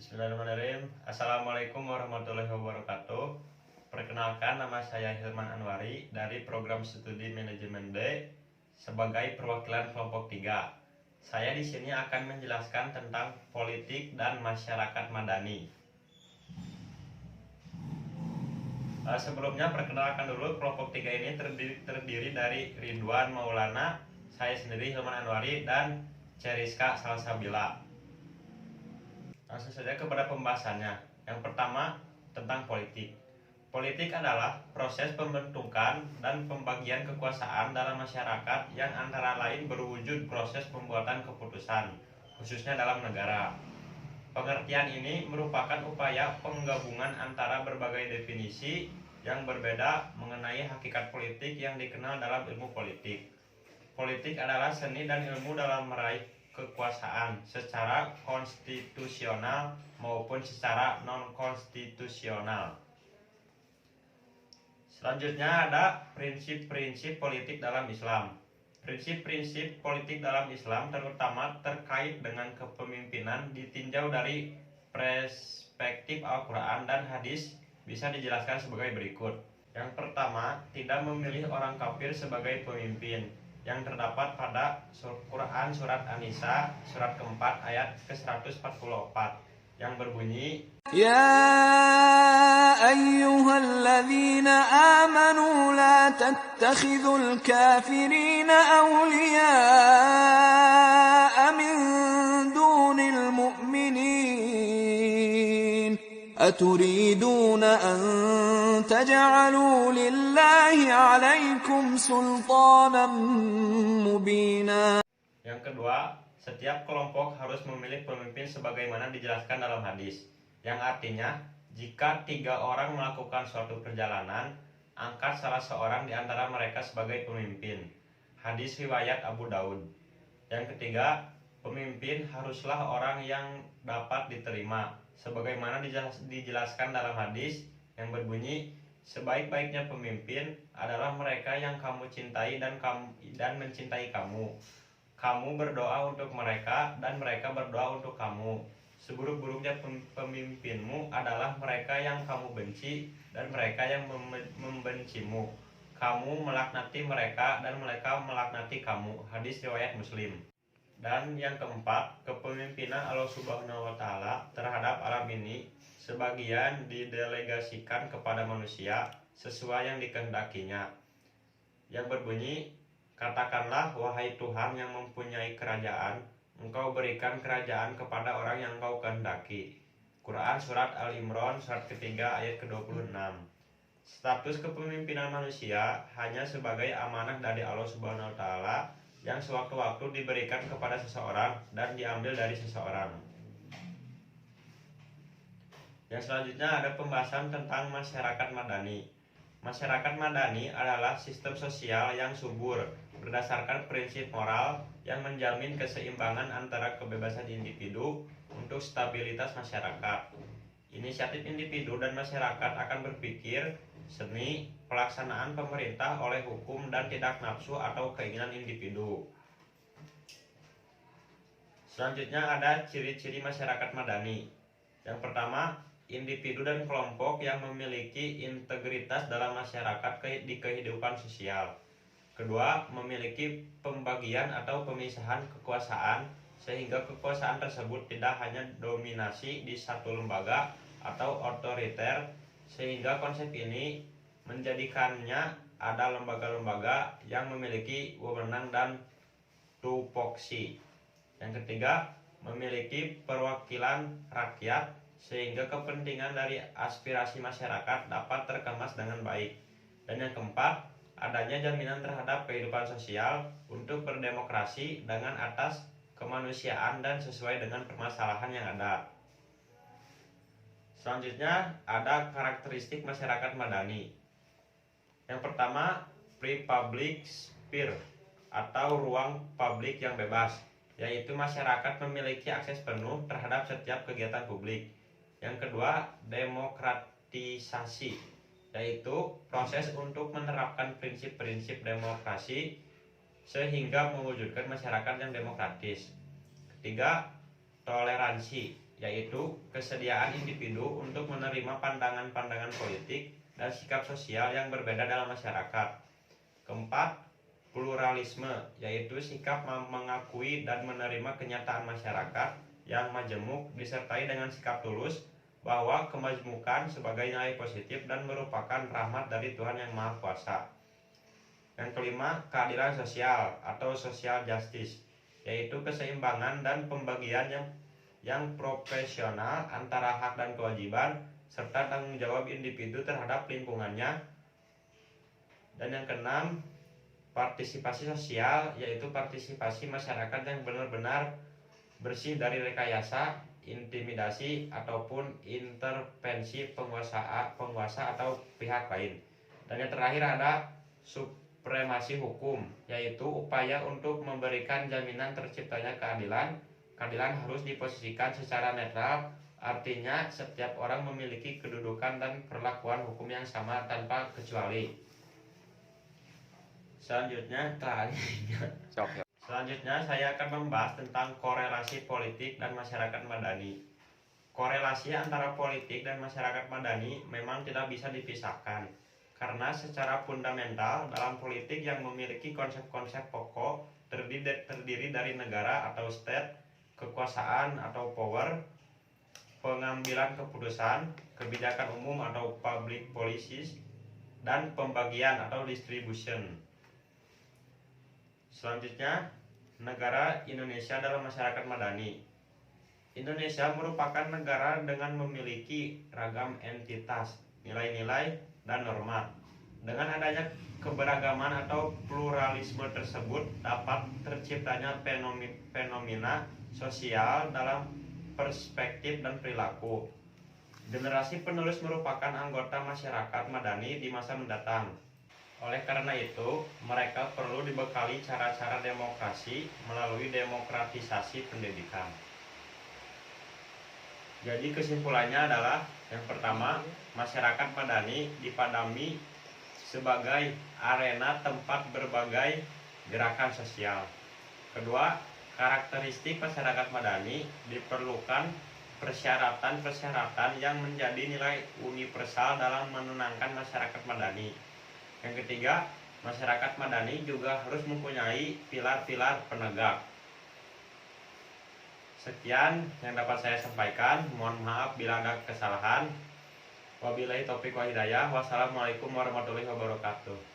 Bismillahirrahmanirrahim. Assalamualaikum warahmatullahi wabarakatuh. Perkenalkan, nama saya Hilman Anwari dari program studi manajemen B sebagai perwakilan kelompok 3. Saya di sini akan menjelaskan tentang politik dan masyarakat madani. Sebelumnya perkenalkan dulu, kelompok 3 ini terdiri dari Ridwan Maulana, saya sendiri Hilman Anwari, dan Ceriska Salsabila. Langsung saja kepada pembahasannya. Yang pertama, tentang politik. Politik adalah proses pembentukan dan pembagian kekuasaan dalam masyarakat yang antara lain berwujud proses pembuatan keputusan, khususnya dalam negara. Pengertian ini merupakan upaya penggabungan antara berbagai definisi yang berbeda mengenai hakikat politik yang dikenal dalam ilmu politik. Politik adalah seni dan ilmu dalam meraih kekuasaan secara konstitusional maupun secara non-konstitusional. Selanjutnya ada prinsip-prinsip politik dalam Islam. Prinsip-prinsip politik dalam Islam terutama terkait dengan kepemimpinan ditinjau dari perspektif Al-Quran dan hadis bisa dijelaskan sebagai berikut. Yang pertama, tidak memilih orang kafir sebagai pemimpin, yang terdapat pada Quran Surat An-Nisa surat keempat ayat ke-144 yang berbunyi, Ya ayyuhalladzina amanu la tattakhidhul kafirina awliya'a min dunil mu'minin aturiduna an taj'alu lillahi 'alaikum sultanan mubina. Yang kedua, setiap kelompok harus memilih pemimpin sebagaimana dijelaskan dalam hadis, yang artinya jika 3 orang melakukan suatu perjalanan, angkat salah seorang di antara mereka sebagai pemimpin. Hadis riwayat Abu Daud. Yang ketiga, pemimpin haruslah orang yang dapat diterima, sebagaimana dijelaskan dalam hadis yang berbunyi, sebaik-baiknya pemimpin adalah mereka yang kamu cintai dan mencintai kamu. Kamu berdoa untuk mereka dan mereka berdoa untuk kamu. Seburuk-buruknya pemimpinmu adalah mereka yang kamu benci dan mereka yang membencimu. Kamu melaknati mereka dan mereka melaknati kamu. Hadis riwayat Muslim. Dan yang keempat, kepemimpinan Allah Subhanahu wa Ta'ala terhadap alam ini sebagian didelegasikan kepada manusia sesuai yang dikehendakinya, yang berbunyi, katakanlah wahai Tuhan yang mempunyai kerajaan, engkau berikan kerajaan kepada orang yang engkau kehendaki. Quran Surat Al-Imran surat ketiga ayat ke-26. Status kepemimpinan manusia hanya sebagai amanah dari Allah Subhanahu wa Ta'ala yang sewaktu-waktu diberikan kepada seseorang dan diambil dari seseorang. Yang selanjutnya ada pembahasan tentang masyarakat madani. Masyarakat madani adalah sistem sosial yang subur berdasarkan prinsip moral yang menjamin keseimbangan antara kebebasan individu untuk stabilitas masyarakat. Inisiatif individu dan masyarakat akan berpikir seni pelaksanaan pemerintah oleh hukum dan tidak nafsu atau keinginan individu. Selanjutnya ada ciri-ciri masyarakat madani. Yang pertama, individu dan kelompok yang memiliki integritas dalam masyarakat di kehidupan sosial. Kedua, memiliki pembagian atau pemisahan kekuasaan sehingga kekuasaan tersebut tidak hanya dominasi di satu lembaga atau otoriter, sehingga konsep ini menjadikannya ada lembaga-lembaga yang memiliki wewenang dan tupoksi. Yang ketiga, memiliki perwakilan rakyat sehingga kepentingan dari aspirasi masyarakat dapat terkemas dengan baik. Dan yang keempat, adanya jaminan terhadap kehidupan sosial untuk berdemokrasi dengan atas kemanusiaan dan sesuai dengan permasalahan yang ada. Selanjutnya ada karakteristik masyarakat madani. Yang pertama, free public sphere atau ruang publik yang bebas, yaitu masyarakat memiliki akses penuh terhadap setiap kegiatan publik. Yang kedua, demokratisasi, yaitu proses untuk menerapkan prinsip-prinsip demokrasi sehingga mewujudkan masyarakat yang demokratis. Ketiga, toleransi, yaitu kesediaan individu untuk menerima pandangan-pandangan politik dan sikap sosial yang berbeda dalam masyarakat. Keempat, pluralisme, yaitu sikap mengakui dan menerima kenyataan masyarakat yang majemuk disertai dengan sikap tulus bahwa kemajemukan sebagai nilai positif dan merupakan rahmat dari Tuhan Yang Maha Kuasa. Yang kelima, keadilan sosial atau social justice, yaitu keseimbangan dan pembagian yang profesional antara hak dan kewajiban serta tanggung jawab individu terhadap lingkungannya. Dan yang keenam, partisipasi sosial, yaitu partisipasi masyarakat yang benar-benar bersih dari rekayasa, intimidasi ataupun intervensi penguasa atau pihak lain. Dan yang terakhir ada supremasi hukum, yaitu upaya untuk memberikan jaminan terciptanya keadilan. Keadilan harus diposisikan secara netral, artinya setiap orang memiliki kedudukan dan perlakuan hukum yang sama tanpa kecuali. Selanjutnya saya akan membahas tentang korelasi politik dan masyarakat madani. Korelasi antara politik dan masyarakat madani memang tidak bisa dipisahkan, karena secara fundamental dalam politik yang memiliki konsep-konsep pokok terdiri dari negara atau state, kekuasaan atau power, pengambilan keputusan, kebijakan umum atau public policies, dan pembagian atau distribution. Selanjutnya, negara Indonesia dalam masyarakat madani. Indonesia merupakan negara dengan memiliki ragam entitas, nilai-nilai, dan norma. Dengan adanya keberagaman atau pluralisme tersebut dapat terciptanya fenomena sosial dalam perspektif dan perilaku. Generasi penulis merupakan anggota masyarakat madani di masa mendatang. Oleh karena itu, mereka perlu dibekali cara-cara demokrasi melalui demokratisasi pendidikan. Jadi kesimpulannya adalah, yang pertama, masyarakat madani dipadami sebagai arena tempat berbagai gerakan sosial. Kedua, karakteristik masyarakat madani diperlukan persyaratan-persyaratan yang menjadi nilai universal dalam menenangkan masyarakat madani. Yang ketiga, masyarakat madani juga harus mempunyai pilar-pilar penegak. Sekian yang dapat saya sampaikan. Mohon maaf bila ada kesalahan. Wabillahi taufiq wal hidayah. Wassalamualaikum warahmatullahi wabarakatuh.